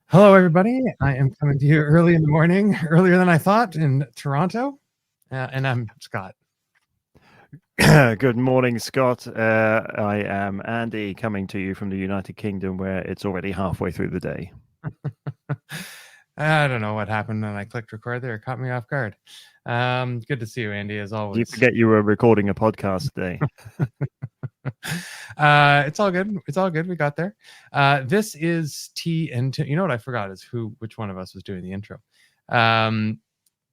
Hello, everybody. I am coming to you early in the morning, earlier than I thought in Toronto. And I'm Scott. Good morning, Scott. I am Andy, coming to you from the United Kingdom, where it's already halfway through the day. I don't know what happened when I clicked record there. It caught me off guard. Good to see you, Andy, as always. You forget you were recording a podcast today. It's all good. It's all good. We got there. This is T and Tim. You know what I forgot is which one of us was doing the intro.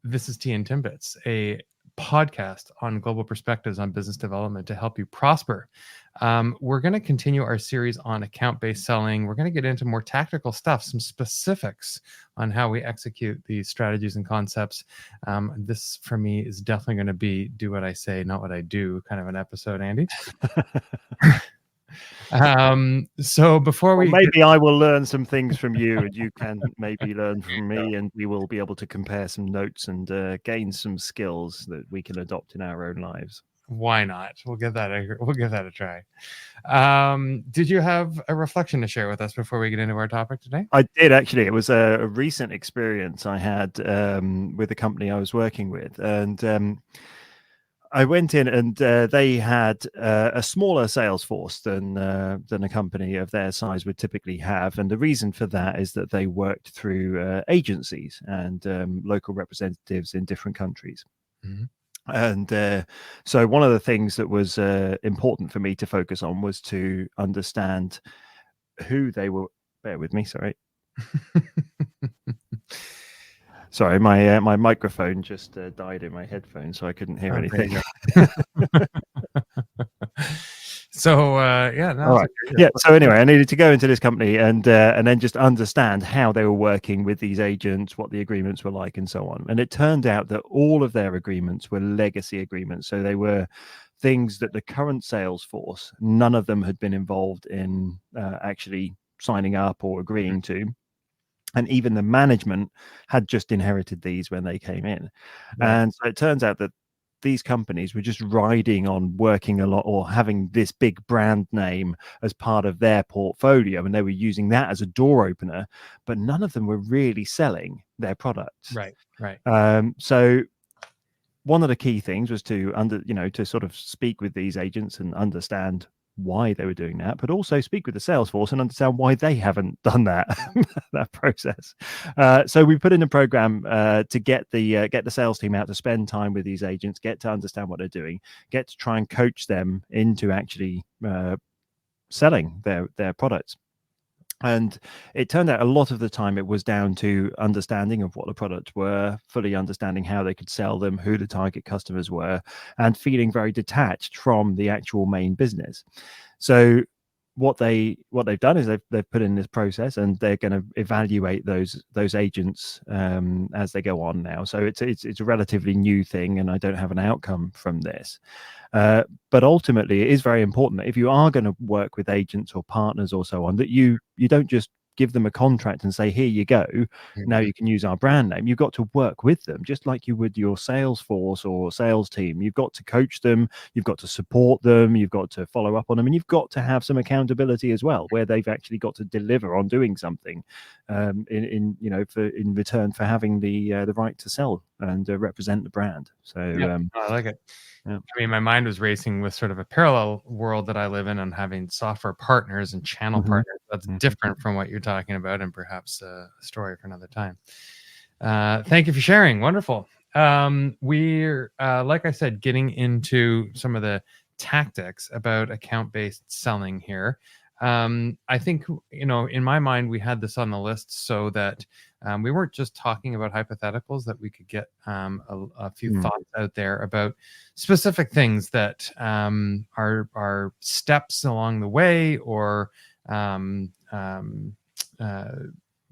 This is T and Timbits, a podcast on global perspectives on business development to help you prosper. We're going to continue our series on account-based selling. We're going to get into more tactical stuff, some specifics on how we execute these strategies and concepts. This, for me, is definitely going to be do what I say, not what I do kind of an episode, Andy. So before maybe I will learn some things from you, and you can maybe learn from me, and we will be able to compare some notes and gain some skills that we can adopt in our own lives. Why not? We'll give that a try. Did you have a reflection to share with us before we get into our topic today? I did, actually. It was a recent experience I had with the company I was working with, and I went in, and they had a smaller sales force than a company of their size would typically have. And the reason for that is that they worked through agencies and local representatives in different countries. Mm-hmm. And so one of the things that was important for me to focus on was to understand who they were. Bear with me, sorry. Sorry, my microphone just died in my headphones, so I couldn't hear anything. So So anyway, I needed to go into this company and then just understand how they were working with these agents, what the agreements were like, and so on. And it turned out that all of their agreements were legacy agreements. So they were things that the current sales force, none of them had been involved in actually signing up or agreeing to. And even the management had just inherited these when they came in. Right. And so it turns out that these companies were just riding on working a lot or having this big brand name as part of their portfolio. And they were using that as a door opener, but none of them were really selling their products. Right. So one of the key things was to sort of speak with these agents and understand why they were doing that, but also speak with the sales force and understand why they haven't done that that process. So we put in a program to get the sales team out to spend time with these agents, get to understand what they're doing, get to try and coach them into actually selling their products. And it turned out a lot of the time it was down to understanding of what the products were, fully understanding how they could sell them, who the target customers were, and feeling very detached from the actual main business. So what they've done is they've put in this process, and they're going to evaluate those agents as they go on now. So it's a relatively new thing, and I don't have an outcome from this. But ultimately, it is very important that if you are going to work with agents or partners or so on, that you don't just give them a contract and say, here you go, now you can use our brand name. You've got to work with them just like you would your sales force or sales team. You've got to coach them, you've got to support them, you've got to follow up on them, and you've got to have some accountability as well, where they've actually got to deliver on doing something in return for having the right to sell and represent the brand. So I like it. Yeah. I mean, my mind was racing with sort of a parallel world that I live in, and having software partners and channel partners. That's different from what you're talking about, and perhaps a story for another time. Thank you for sharing. Wonderful. We're, like I said, getting into some of the tactics about account-based selling here. I think, in my mind, we had this on the list so that we weren't just talking about hypotheticals, that we could get a few thoughts out there about specific things that are steps along the way, or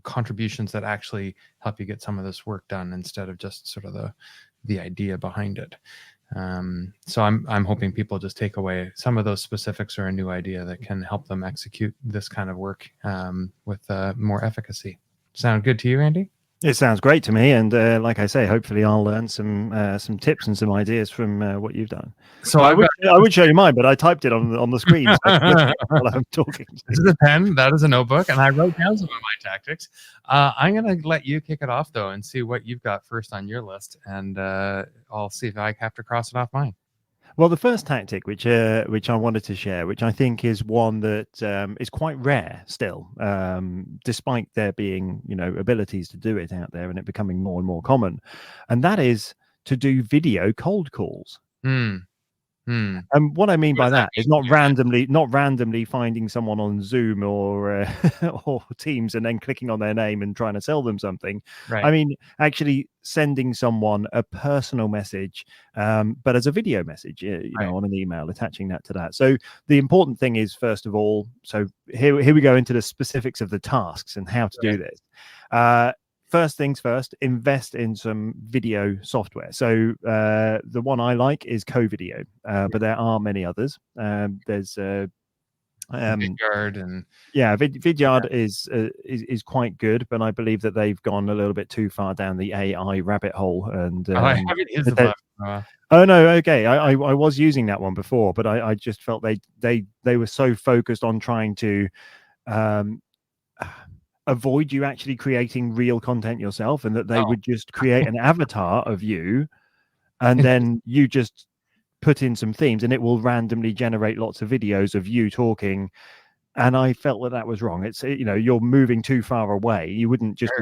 contributions that actually help you get some of this work done, instead of just sort of the idea behind it. So I'm hoping people just take away some of those specifics or a new idea that can help them execute this kind of work with more efficacy. Sound good to you, Andy? It sounds great to me, and like I say, hopefully I'll learn some tips and some ideas from what you've done. So And I've got I would show you mine, but I typed it on the screen so I can look at it while I'm talking. This is a pen, that is a notebook, and I wrote down some of my tactics. I'm going to let you kick it off, though, and see what you've got first on your list, and I'll see if I have to cross it off mine. Well, the first tactic, which I wanted to share, which I think is one that is quite rare still, despite there being abilities to do it out there and it becoming more and more common, and that is to do video cold calls. And what I mean by that is not randomly finding someone on Zoom or or Teams and then clicking on their name and trying to sell them something. Right. I mean, actually sending someone a personal message, but as a video message, on an email, attaching that to that. So the important thing is, first of all, so here we go into the specifics of the tasks and how to do this. First things first, invest in some video software. So the one I like is CoVideo, but there are many others. There's Vidyard and Vidyard is quite good, but I believe that they've gone a little bit too far down the AI rabbit hole. And I haven't used the platform. Oh no, okay. I was using that one before, but I just felt they were so focused on trying to avoid you actually creating real content yourself, and that they would just create an avatar of you, and then you just put in some themes and it will randomly generate lots of videos of you talking. And I felt that was wrong. It's you're moving too far away. You wouldn't just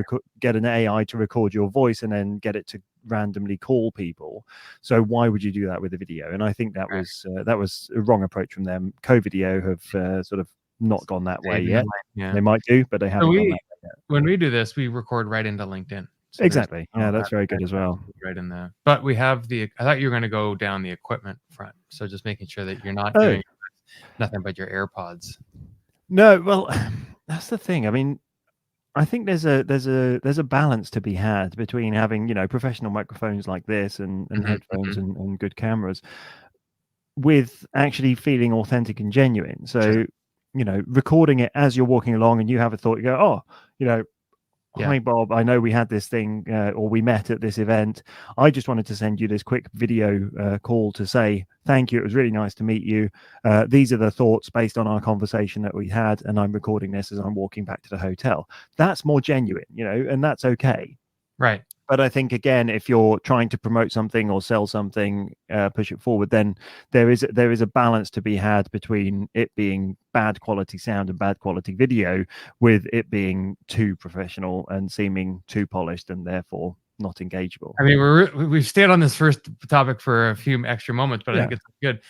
get an AI to record your voice and then get it to randomly call people. So why would you do that with a video? And I think that was a wrong approach from them. CoVideo have sort of not gone that way yet. They might do, but they haven't gone that way yet. When we do this, we record right into LinkedIn. So exactly. Yeah, that's very good as well. Right in there. But we have I thought you were going to go down the equipment front. So just making sure that you're not doing nothing but your AirPods. No, well, that's the thing. I mean, I think there's a balance to be had between having professional microphones like this and headphones and good cameras, with actually feeling authentic and genuine. So recording it as you're walking along and you have a thought, you go, hi Bob, I know we had this thing or we met at this event. I just wanted to send you this quick video call to say thank you. It was really nice to meet you. These are the thoughts based on our conversation that we had, and I'm recording this as I'm walking back to the hotel. That's more genuine, and that's okay. Right. But I think, again, if you're trying to promote something or sell something, push it forward, then there is a balance to be had between it being bad quality sound and bad quality video, with it being too professional and seeming too polished and therefore not engageable. I mean, we've stayed on this first topic for a few extra moments, but I think it's good.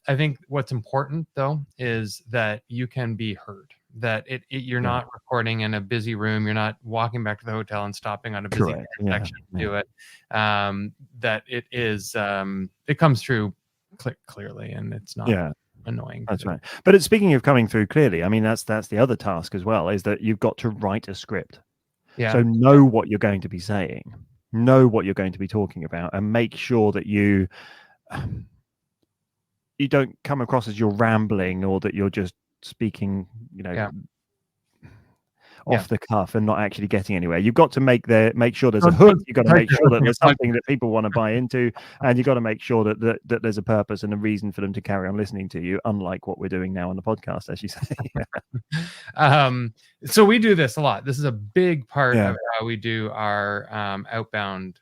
I think what's important, though, is that you can be heard. That you're not recording in a busy room. You're not walking back to the hotel and stopping on a busy intersection to do it. That it is, it comes through clearly, and it's not annoying. That's right. But speaking of coming through clearly, I mean, that's the other task as well, is that you've got to write a script. Yeah. So know what you're going to be saying, know what you're going to be talking about, and make sure that you don't come across as you're rambling or that you're just speaking, off the cuff and not actually getting anywhere. You've got to make sure there's a hook. You've got to make sure that there's something that people want to buy into, and you've got to make sure that there's a purpose and a reason for them to carry on listening to you, unlike what we're doing now on the podcast, as you say. So we do this a lot. This is a big part of how we do our outbound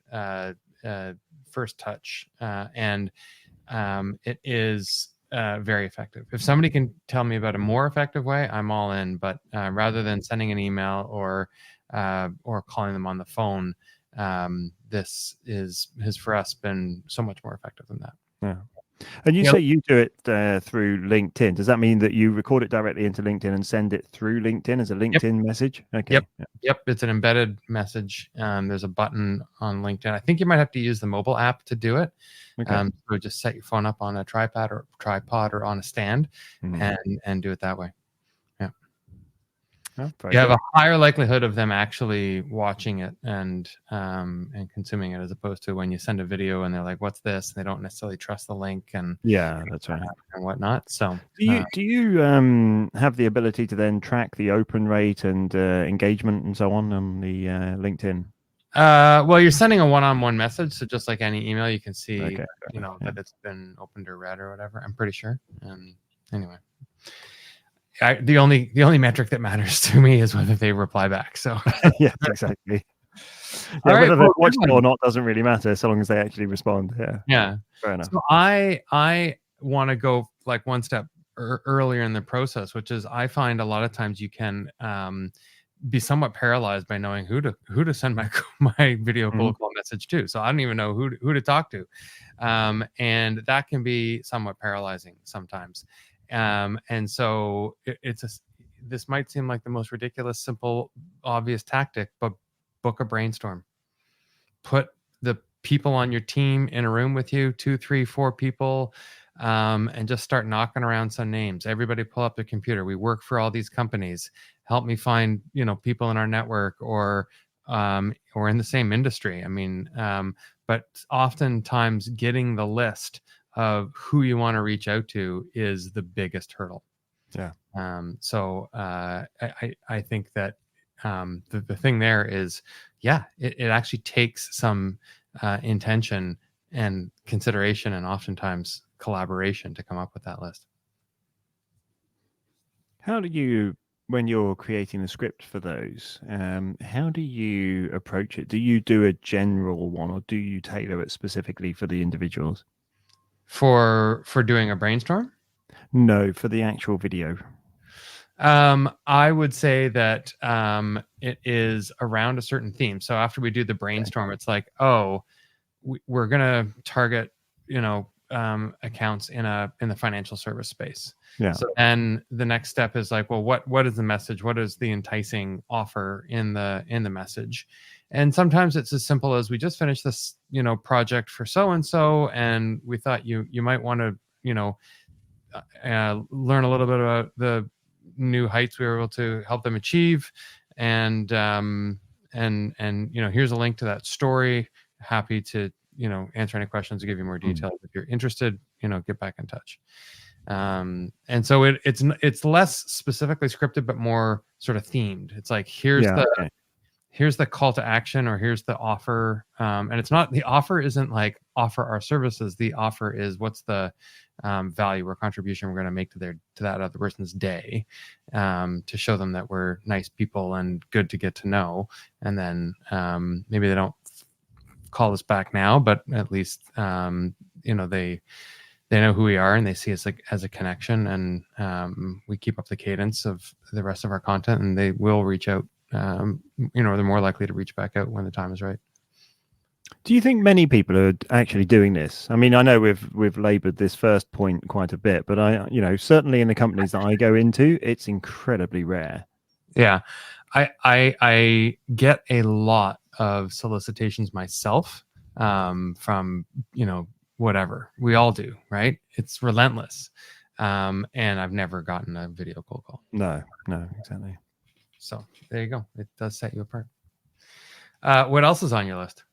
first touch, and it is very effective. If somebody can tell me about a more effective way, I'm all in. But rather than sending an email or calling them on the phone, this has for us been so much more effective than that. Yeah. And you say you do it through LinkedIn. Does that mean that you record it directly into LinkedIn and send it through LinkedIn as a LinkedIn message? Okay. Yep. It's an embedded message. There's a button on LinkedIn. I think you might have to use the mobile app to do it. Okay. So just set your phone up on a tripod or on a stand and do it that way. Yeah. You have a higher likelihood of them actually watching it and consuming it, as opposed to when you send a video and they're like, "What's this?" And they don't necessarily trust the link and that's right, and whatnot. So, do you have the ability to then track the open rate and engagement and so on the LinkedIn? Well, you're sending a one-on-one message, so just like any email, you can see, that it's been opened or read or whatever. I'm pretty sure. Anyway. The only metric that matters to me is whether they reply back. So yes, exactly. Yeah, whether they watch it or not doesn't really matter, so long as they actually respond. Yeah. Fair enough. So I want to go like one step earlier in the process, which is I find a lot of times you can be somewhat paralyzed by knowing who to send my video cold call message to. So I don't even know who to talk to, and that can be somewhat paralyzing sometimes. And so this might seem like the most ridiculous, simple, obvious tactic, but book a brainstorm. Put the people on your team in a room with you, 2, 3, 4 people, and just start knocking around some names. Everybody pull up their computer. We work for all these companies. Help me find, people in our network or in the same industry. I mean, but oftentimes getting the list of who you want to reach out to is the biggest hurdle. Yeah. So I think that the thing there is, it actually takes some intention and consideration and oftentimes collaboration to come up with that list. How do you, when you're creating the script for those, how do you approach it? Do you do a general one or do you tailor it specifically for the individuals? For doing a brainstorm? No, for the actual video. I would say that it is around a certain theme. So after we do the brainstorm, it's like, we're gonna target, accounts in the financial service space. Yeah. So then the next step is like, well, what is the message? What is the enticing offer in the message? And sometimes it's as simple as, we just finished this, project for so and so, and we thought you might want to, learn a little bit about the new heights we were able to help them achieve, and here's a link to that story. Happy to answer any questions or give you more details. If you're interested, get back in touch. And so it's less specifically scripted, but more sort of themed. It's like, here's the call to action, or here's the offer. And it's not, the offer isn't like offer our services. The offer is, what's the value or contribution we're going to make to that other person's day, to show them that we're nice people and good to get to know. And then maybe they don't call us back now, but at least they know who we are and they see us as a connection, and we keep up the cadence of the rest of our content, and they will reach out. They're more likely to reach back out when the time is right. Do you think many people are actually doing this? I mean, I know we've labored this first point quite a bit, but certainly in the companies that I go into, it's incredibly rare. Yeah. I get a lot of solicitations myself, from, whatever. We all do, right? It's relentless. And I've never gotten a video cold call. No, exactly. So there you go. It does set you apart. What else is on your list?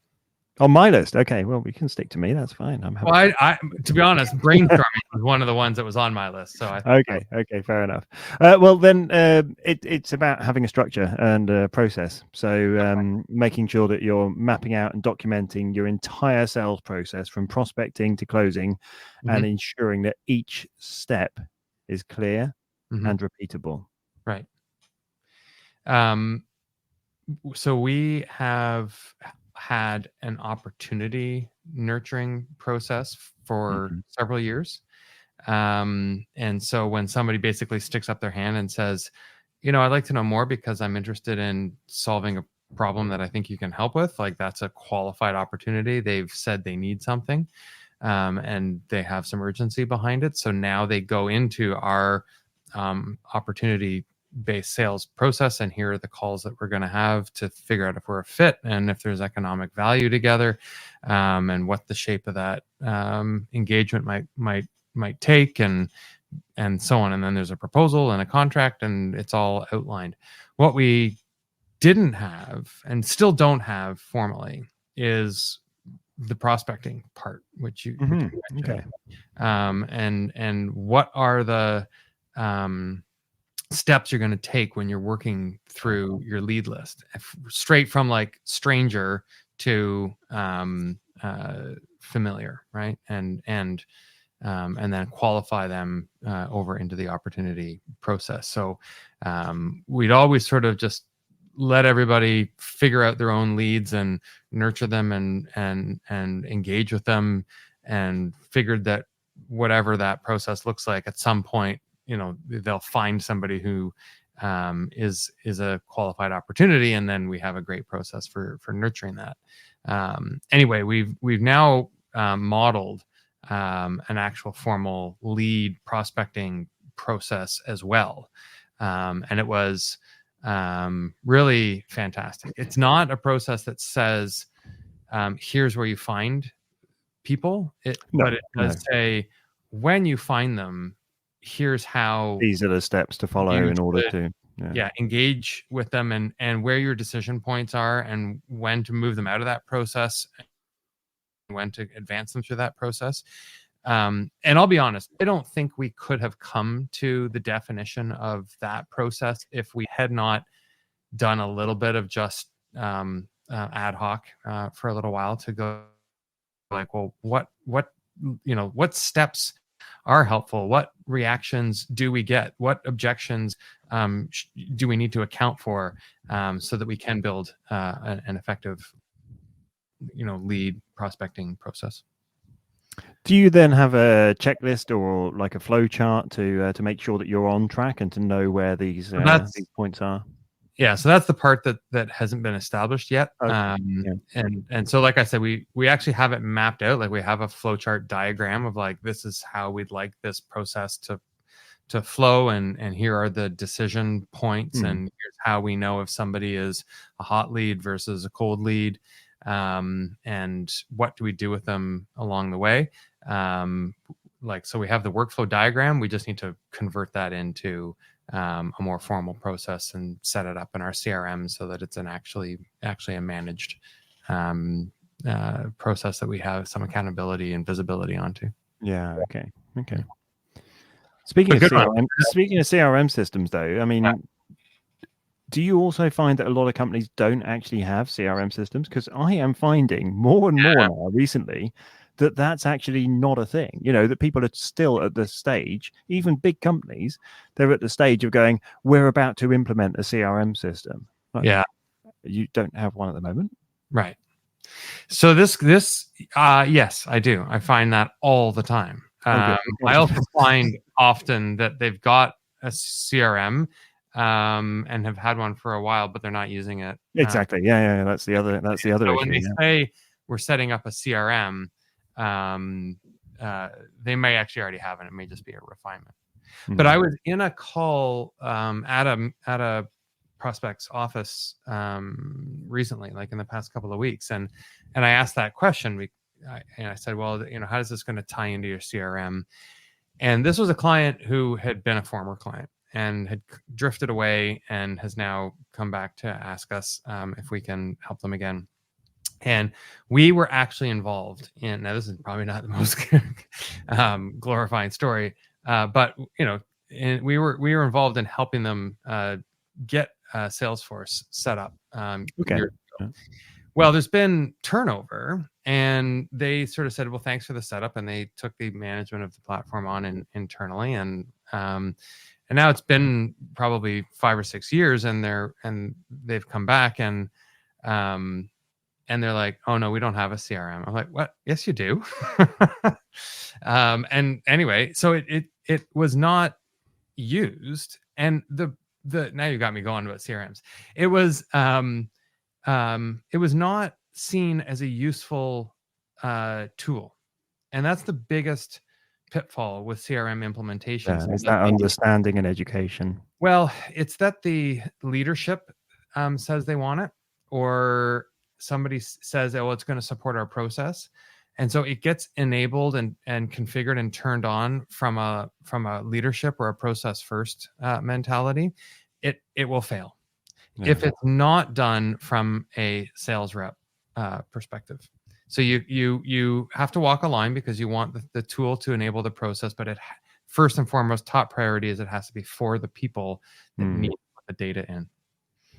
On my list. Okay, well, we can stick to me. That's fine. I'm happy. Well, I to be honest, brainstorming was one of the ones that was on my list. So okay, fair enough. Well, then it's about having a structure and a process. So making sure that you're mapping out and documenting your entire sales process from prospecting to closing, and ensuring that each step is clear and repeatable. Right. So we have had an opportunity nurturing process for several years. And so when somebody basically sticks up their hand and says, I'd like to know more because I'm interested in solving a problem that I think you can help with, like, that's a qualified opportunity. They've said they need something, and they have some urgency behind it. So now they go into our opportunity-based sales process, and here are the calls that we're going to have to figure out if we're a fit and if there's economic value together, and what the shape of that engagement might take, and so on. And then there's a proposal and a contract, and it's all outlined. What we didn't have and still don't have formally is the prospecting part, which you mentioned. Okay. And what are the steps you're going to take when you're working through your lead list, straight from like stranger to familiar, right? And then qualify them over into the opportunity process. So we'd always sort of just let everybody figure out their own leads and nurture them and engage with them, and figured that whatever that process looks like, at some point, they'll find somebody who is a qualified opportunity, and then we have a great process for nurturing that. Anyway, we've now modeled an actual formal lead prospecting process as well, and it was really fantastic. It's not a process that says here's where you find people, but it does say, when you find them, here's how these are the steps to follow in order to engage with them, and where your decision points are, and when to move them out of that process, and when to advance them through that process. And I'll be honest, I don't think we could have come to the definition of that process if we had not done a little bit of just ad hoc for a little while, to go like, well, what steps are helpful? What reactions do we get? What objections do we need to account for, so that we can build an effective, lead prospecting process? Do you then have a checklist or like a flow chart to make sure that you're on track and to know where these points are? Yeah, so that's the part that hasn't been established yet. Okay. And so, like I said, we actually have it mapped out. Like, we have a flowchart diagram of like, this is how we'd like this process to flow, and here are the decision points, and here's how we know if somebody is a hot lead versus a cold lead, and what do we do with them along the way. So we have the workflow diagram. We just need to convert that into a more formal process and set it up in our CRM so that it's actually a managed process that we have some accountability and visibility onto. Yeah. Okay. Speaking of CRM systems, though, I mean, do you also find that a lot of companies don't actually have CRM systems? Because I am finding more and more now recently that that's actually not a thing. That people are still at the stage, even big companies, they're at the stage of going, we're about to implement a CRM system. You don't have one at the moment, right? So this yes, I do. I find that all the time. I also find often that they've got a CRM and have had one for a while, but they're not using it. Exactly. Yeah. That's the other issue. When they say we're setting up a CRM, they may actually already have it. It may just be a refinement. But I was in a call at a prospect's office recently, like in the past couple of weeks, and I asked that question. I said, well, how is this going to tie into your CRM? And this was a client who had been a former client and had drifted away and has now come back to ask us if we can help them again. And we were actually involved in, now this is probably not the most glorifying story, but we were involved in helping them get Salesforce set up. Well, there's been turnover, and they sort of said, well, thanks for the setup, and they took the management of the platform on internally, and now it's been probably 5 or 6 years, and they've come back, and they're like, oh no, we don't have a CRM. I'm like, what? Yes, you do. And anyway, so it was not used, and the now you got me going about CRMs. It was not seen as a useful tool, and that's the biggest pitfall with CRM implementations. Is that understanding and education? Well, it's that the leadership says they want it, or somebody says, oh, it's going to support our process, And so it gets enabled and configured and turned on from a leadership or a process first mentality. It will fail if it's not done from a sales rep perspective. So you have to walk a line because you want the tool to enable the process, but first and foremost, top priority is it has to be for the people that need the data in.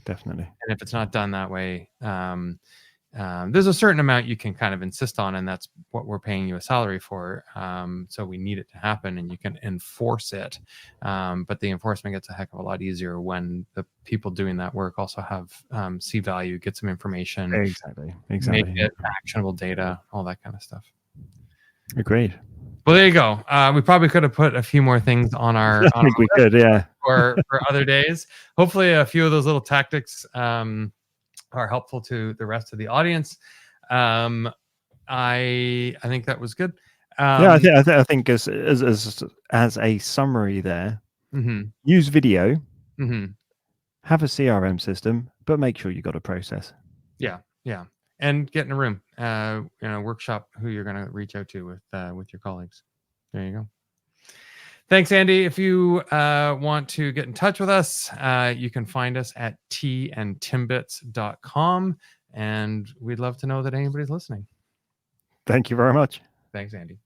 Definitely. And if it's not done that way, there's a certain amount you can kind of insist on, and that's what we're paying you a salary for. So we need it to happen, and you can enforce it. But the enforcement gets a heck of a lot easier when the people doing that work also have see value, get some information, Exactly. make it actionable data, all that kind of stuff. Agreed. Well, there you go. We probably could have put a few more things on our. I think we could, yeah. For other days. Hopefully, a few of those little tactics are helpful to the rest of the audience. I think that was good. Yeah, I think as a summary there, use video, have a CRM system, but make sure you got a process. Yeah, and get in a room, workshop who you're going to reach out to with your colleagues. There you go. Thanks, Andy. If you want to get in touch with us, you can find us at tandtimbits.com, and we'd love to know that anybody's listening. Thank you very much. Thanks, Andy.